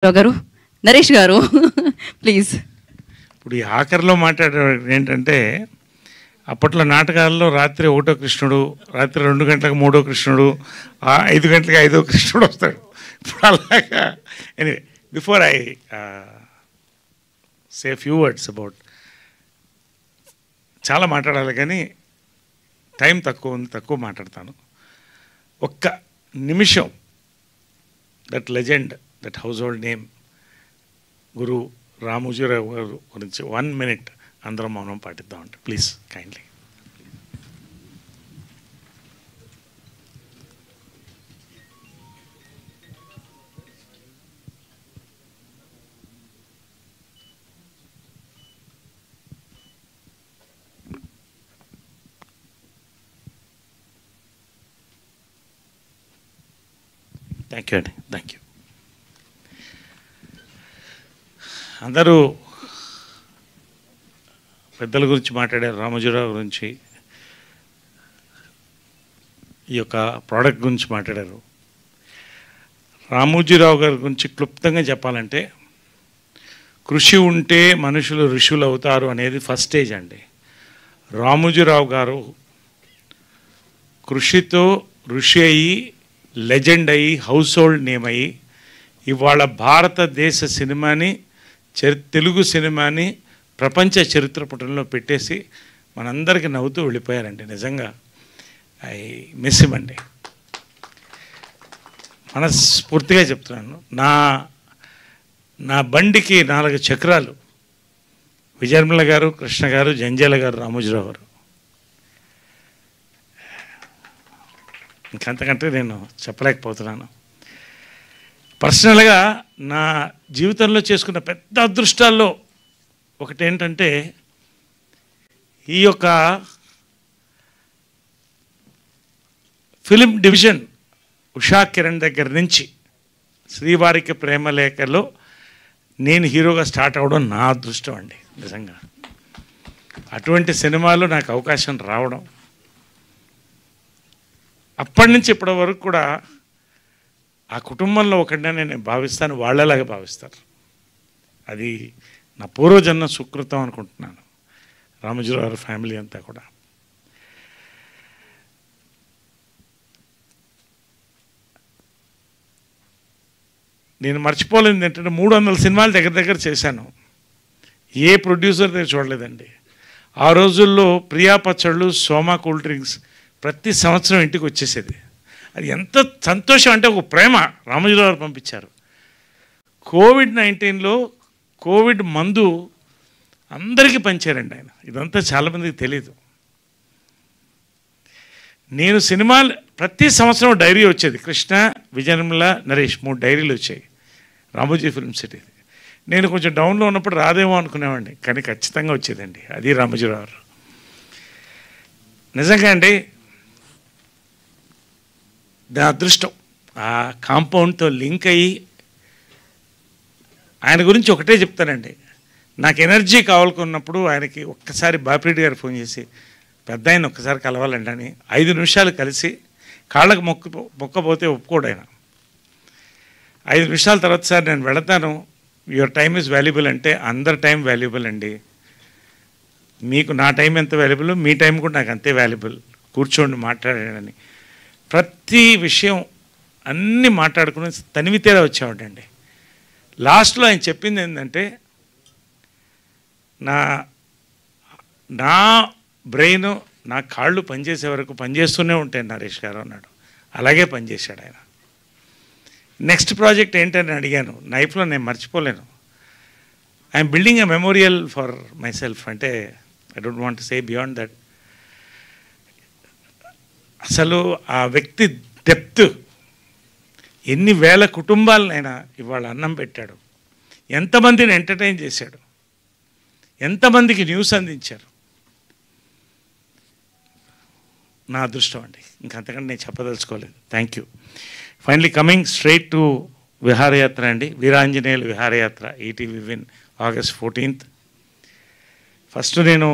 రావు గారు, నరేష్ గారు ప్లీజ్. ఇప్పుడు ఈ ఆఖరిలో మాట్లాడేది ఏంటంటే, అప్పట్లో నాటకాల్లో రాత్రి 1 కృష్ణుడు, రాత్రి 2 గంటలకు 3 కృష్ణుడు, 5 గంటలకు 5 కృష్ణుడు వస్తాడు. ఇప్పుడు అలాగా. Anyway, before I say few words about, చాలా మాట్లాడాలి కానీ టైం తక్కువ ఉంది, తక్కువ మాట్లాడతాను. ఒక్క నిమిషం that legend, that household name గురు రామోజీరావు గారు గురించి 1 minute అందరం మౌనం పాటిద్దామంటే ప్లీజ్ కైండ్లీ. థ్యాంక్ యూ అండి, థ్యాంక్ యూ. అందరూ పెద్దల గురించి మాట్లాడారు, రామోజీరావు గురించి, ఈ యొక్క ప్రోడక్ట్ గురించి మాట్లాడారు. రామోజీరావు గారి గురించి క్లుప్తంగా చెప్పాలంటే, కృషి ఉంటే మనుషులు ఋషులు అవుతారు అనేది ఫస్ట్ స్టేజ్ అండి. రామోజీరావు గారు కృషితో ఋషి అయ్యి, లెజెండ్ అయ్యి, హౌస్ హోల్డ్ నేమ్ అయ్యి, ఇవాళ భారతదేశ సినిమాని, తెలుగు సినిమాని ప్రపంచ చరిత్ర పుటంలో పెట్టేసి మనందరికీ నవ్వుతూ వెళ్ళిపోయారండి. నిజంగా ఐ మిస్ హిమ్ అండి, మనస్ఫూర్తిగా చెప్తున్నాను. నా బండికి 4 చక్రాలు విజయనిర్మల గారు, కృష్ణ గారు, జంజాల గారు, రామోజీరావు గారు. ఇంకంతకంటే నేను చెప్పలేకపోతున్నాను. పర్సనల్గా నా జీవితంలో చేసుకున్న పెద్ద అదృష్టాల్లో ఒకటి ఏంటంటే, ఈ యొక్క ఫిలిం డివిజన్ ఉషా కిరణ్ దగ్గర నుంచి శ్రీవారికి ప్రేమలేఖలో నేను హీరోగా స్టార్ట్ అవ్వడం నా అదృష్టం అండి. నిజంగా అటువంటి సినిమాలో నాకు అవకాశం రావడం, అప్పటి నుంచి ఇప్పటి వరకు కూడా ఆ కుటుంబంలో ఒకటినే నేను భావిస్తాను, వాళ్ళలాగా భావిస్తారు. అది నా పూర్వజన్మ సుకృతం అనుకుంటున్నాను, రామోజీరావు గారి ఫ్యామిలీ అంతా కూడా. నేను మర్చిపోలేదు ఏంటంటే, 300 సినిమాలు దగ్గర చేశాను. ఏ ప్రొడ్యూసర్ దగ్గర చూడలేదండి. ఆ రోజుల్లో ప్రియా పచ్చళ్ళు, సోమా కూల్ డ్రింక్స్ ప్రతి సంవత్సరం ఇంటికి వచ్చేసేది. అది ఎంత సంతోషం అంటే, ఒక ప్రేమ రామోజీరావు గారు పంపించారు. కోవిడ్-19లో కోవిడ్ మందు అందరికీ పంచారండి ఆయన. ఇదంతా చాలామందికి తెలియదు. నేను సినిమాలు ప్రతి సంవత్సరం డైరీ వచ్చేది. కృష్ణ, విజయనిర్మల, నరేష్ 3 డైరీలు వచ్చాయి రామోజీ ఫిల్మ్ సిటీ. నేను కొంచెం డౌన్లో ఉన్నప్పుడు రాదేమో అనుకునేవాడిని, కానీ ఖచ్చితంగా వచ్చేదండి. అది రామోజీరావు గారు. నిజంగా అండి, నా అదృష్టం ఆ కాంపౌండ్తో లింక్ అయ్యి. ఆయన గురించి ఒకటే చెప్తానండి, నాకు ఎనర్జీ కావాలనుకున్నప్పుడు ఆయనకి ఒక్కసారి బాపిరెడ్డి గారు ఫోన్ చేసి, పెద్ద ఆయన ఒక్కసారి కలవాలండి అని 5 నిమిషాలు కలిసి కాళ్ళకు మొక్కపోతే ఒప్పుకోడు ఆయన. 5 నిమిషాల తర్వాత, సార్ నేను వెళతాను, యువర్ టైం ఈజ్ వాల్యుబుల్ అంటే, అందరి టైం వాల్యుబుల్ అండి, మీకు నా టైం ఎంత వాల్యుబుల్, మీ టైం కూడా నాకు అంతే వాల్యుబుల్, కూర్చోండి మాట్లాడానని ప్రతి విషయం అన్నీ మాట్లాడుకుని తనివితేరా వచ్చేవాడండి. లాస్ట్లో ఆయన చెప్పింది ఏంటంటే, నా బ్రెయిన్, నా కాళ్ళు పనిచేసే వరకు పనిచేస్తూనే ఉంటాయి నరేష్ గారు అన్నాడు. అలాగే పనిచేశాడు ఆయన. నెక్స్ట్ ప్రాజెక్ట్ ఏంటని అడిగాను. లైఫ్లో నేను మర్చిపోలేను. I'm building a memorial for myself. అంటే I don't want to say beyond that. అసలు ఆ వ్యక్తి డెప్త్, ఎన్ని వేల కుటుంబాలనైనా ఇవాళ అన్నం పెట్టాడు, ఎంతమందిని ఎంటర్టైన్ చేశాడు, ఎంతమందికి న్యూస్ అందించారు. నా అదృష్టం అండి, ఇంకంతకంటే నేను చెప్పదలుచుకోలేదు. Thank you. Finally coming straight to Viharayatra అండి. Veeranjaneyulu Viharayatra ETV Win August 14th. First నేను